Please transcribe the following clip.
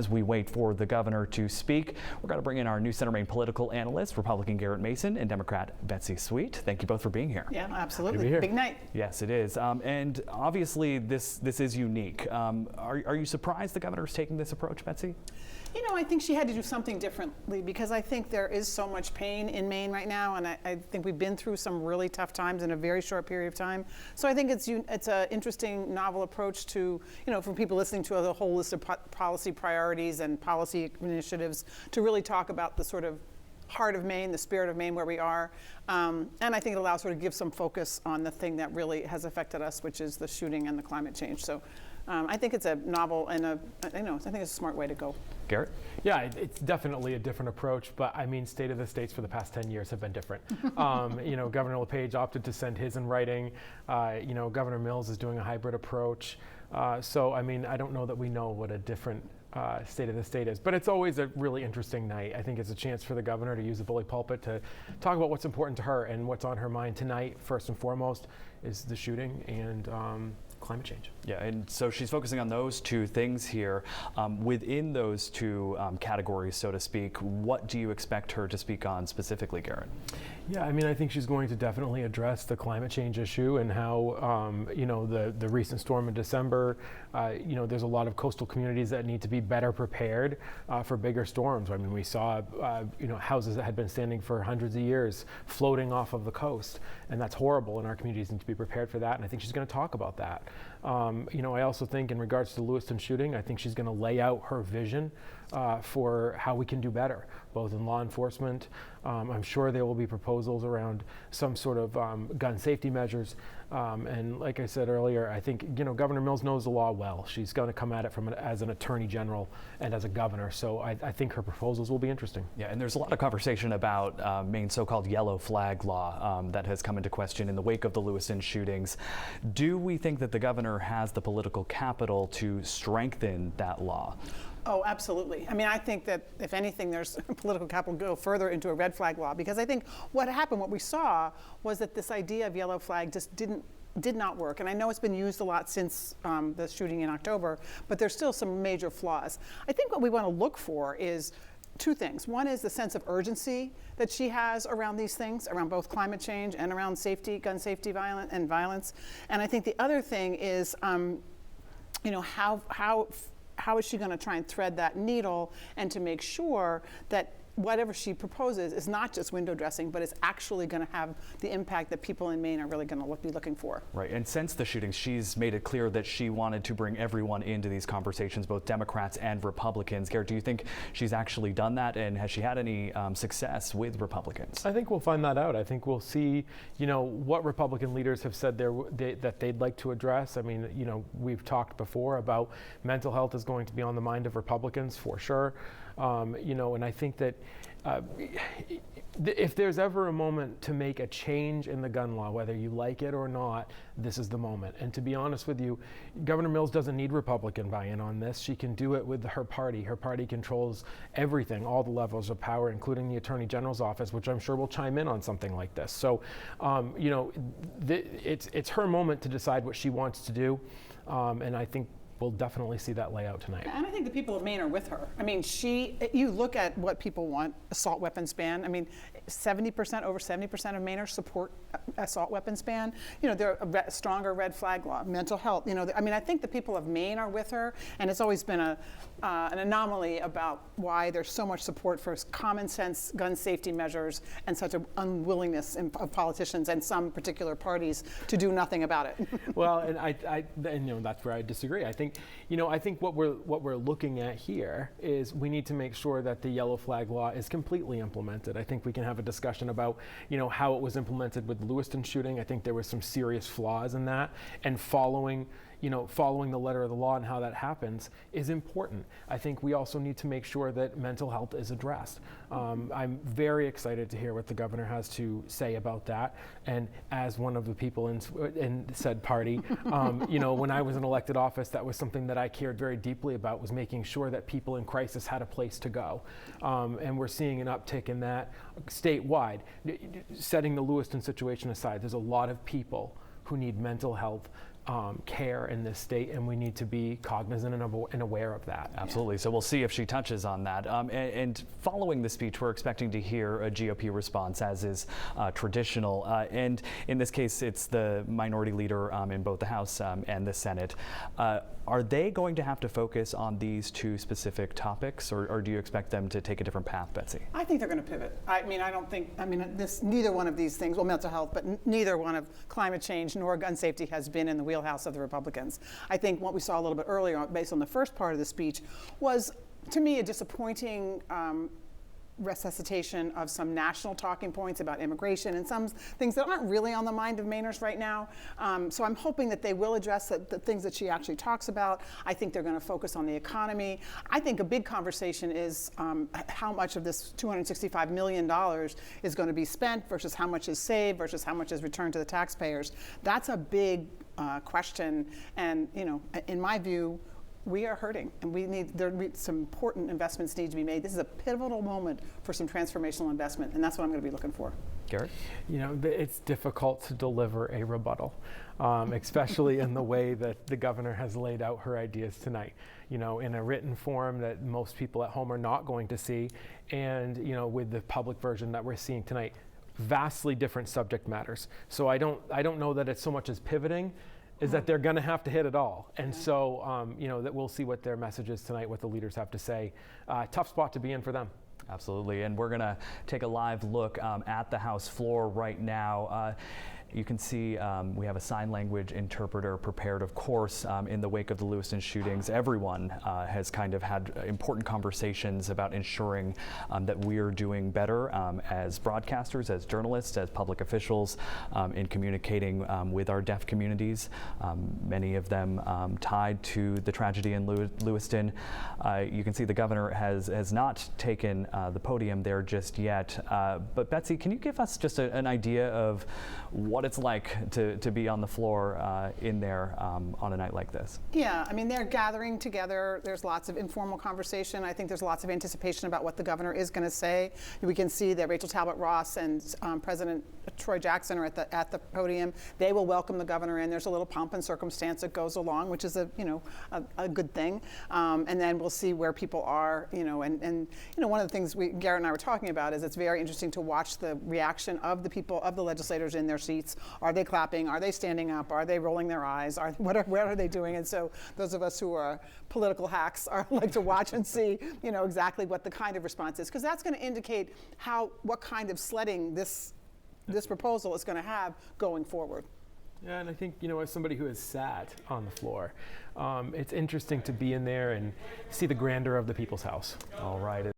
As we wait for the governor to speak, we're going to bring in our News Center Maine political analyst, Republican Garrett Mason and Democrat Betsy Sweet. Thank you both for being here. Yeah, absolutely. Big night. Yes, it is. And obviously this is unique. Are you surprised the governor is taking this approach, Betsy? You know, I think she had to do something differently because I think there is so much pain in Maine right now, and I think we've been through some really tough times in a very short period of time. So I think it's an interesting, novel approach to, for people listening to the whole list of policy priorities and policy initiatives to really talk about the sort of heart of Maine, the spirit of Maine, where we are. And I think it allows her to give some focus on the thing that really has affected us, which is the shooting and the climate change. So I think it's a novel and I think it's a smart way to go. Garrett? Yeah, it's definitely a different approach, but I mean, state of the states for the past 10 years have been different. Governor LePage opted to send his in writing. Governor Mills is doing a hybrid approach. So, I mean, I don't know that we know what a different state of the state is, but it's always a really interesting night. I think it's a chance for the governor to use the bully pulpit to talk about what's important to her, and what's on her mind tonight, first and foremost, is the shooting and climate change. Yeah, and so she's focusing on those two things here. Within those two categories, so to speak, what do you expect her to speak on specifically, Garrett? Yeah, I mean, I think she's going to definitely address the climate change issue and how, the recent storm in December, there's a lot of coastal communities that need to be better prepared for bigger storms. I mean, we saw, houses that had been standing for hundreds of years floating off of the coast, and that's horrible, and our communities need to be prepared for that, and I think she's going to talk about that. I also think in regards to the Lewiston shooting, I think she's going to lay out her vision for how we can do better, both in law enforcement. I'm sure there will be proposals around some sort of gun safety measures. And like I said earlier, I think, Governor Mills knows the law well. She's going to come at it as an attorney general and as a governor. So I think her proposals will be interesting. Yeah, and there's a lot of conversation about Maine's so-called yellow flag law that has come into question in the wake of the Lewiston shootings. Do we think that the governor has the political capital to strengthen that law? Oh, absolutely. I mean, I think that if anything, there's political capital to go further into a red flag law, because I think what we saw was that this idea of yellow flag just did not work. And I know it's been used a lot since the shooting in October, but there's still some major flaws. I think what we want to look for is two things. One is the sense of urgency that she has around these things, around both climate change and around safety, gun safety, violence. And I think the other thing is, how is she going to try and thread that needle and to make sure that whatever she proposes is not just window dressing, but is actually going to have the impact that people in Maine are really going to be looking for. Right, and since the shootings, she's made it clear that she wanted to bring everyone into these conversations, both Democrats and Republicans. Garrett, do you think she's actually done that, and has she had any success with Republicans? I think we'll find that out. I think we'll see, what Republican leaders have said that they'd like to address. I mean, we've talked before about mental health is going to be on the mind of Republicans for sure. And I think that if there's ever a moment to make a change in the gun law, whether you like it or not, this is the moment. And to be honest with you, Governor Mills doesn't need Republican buy-in on this. She can do it with her party. Her party controls everything, all the levels of power, including the Attorney General's office, which I'm sure will chime in on something like this. So, it's her moment to decide what she wants to do, and I think we'll definitely see that layout tonight. And I think the people of Maine are with her. I mean, you look at what people want, assault weapons ban. I mean, over 70% of Mainers support assault weapons ban. There are a stronger red flag law, mental health. I think the people of Maine are with her, and it's always been an anomaly about why there's so much support for common sense gun safety measures and such an unwillingness of politicians and some particular parties to do nothing about it. Well, and that's where I disagree. I think what we're looking at here is we need to make sure that the yellow flag law is completely implemented. I think we can have a discussion about, how it was implemented with the Lewiston shooting. I think there was some serious flaws in that, and following the letter of the law and how that happens is important. I think we also need to make sure that mental health is addressed. I'm very excited to hear what the governor has to say about that. And as one of the people in said party, when I was in elected office, that was something that I cared very deeply about, was making sure that people in crisis had a place to go. And we're seeing an uptick in that statewide. Setting the Lewiston situation aside, there's a lot of people who need mental health care in this state, and we need to be cognizant and aware of that. Absolutely. So we'll see if she touches on that. And following the speech, we're expecting to hear a GOP response, as is traditional. And in this case, it's the minority leader in both the House and the Senate. Are they going to have to focus on these two specific topics, or do you expect them to take a different path, Betsy? I think they're going to pivot. Neither one of these things, well, mental health, but neither one of climate change nor gun safety has been in the wheelhouse of the Republicans. I think what we saw a little bit earlier, based on the first part of the speech, was, to me, a disappointing resuscitation of some national talking points about immigration and some things that aren't really on the mind of Mainers right now. So I'm hoping that they will address the things that she actually talks about. I think they're going to focus on the economy. I think a big conversation is how much of this $265 million is going to be spent versus how much is saved versus how much is returned to the taxpayers. That's a big question. And, in my view, we are hurting, and some important investments need to be made. This is a pivotal moment for some transformational investment, and that's what I'm going to be looking for. Garrett? It's difficult to deliver a rebuttal, especially in the way that the governor has laid out her ideas tonight. In a written form that most people at home are not going to see, and with the public version that we're seeing tonight, vastly different subject matters. So I don't know that it's so much as pivoting, is that they're going to have to hit it all. And so, that we'll see what their message is tonight, what the leaders have to say. Tough spot to be in for them. Absolutely. And we're going to take a live look at the House floor right now. You can see we have a sign language interpreter prepared, of course, in the wake of the Lewiston shootings. Everyone has kind of had important conversations about ensuring that we're doing better as broadcasters, as journalists, as public officials in communicating with our deaf communities, many of them tied to the tragedy in Lewiston. You can see the governor has not taken the podium there just yet. But Betsy, can you give us just an idea of what it's like to be on the floor in there on a night like this? Yeah, they're gathering together. There's lots of informal conversation. I think there's lots of anticipation about what the governor is going to say. We can see that Rachel Talbot Ross and President Troy Jackson are at the podium. They will welcome the governor in. There's a little pomp and circumstance that goes along, which is a good thing. And then we'll see where people are. And one of the things Garrett and I were talking about is it's very interesting to watch the reaction of the people, of the legislators in their seats. Are they clapping? Are they standing up? Are they rolling their eyes? What are they doing? And so those of us who are political hacks like to watch and see, exactly what the kind of response is, because that's going to indicate what kind of sledding this proposal is going to have going forward. Yeah, and I think, as somebody who has sat on the floor, it's interesting to be in there and see the grandeur of the People's House. All right.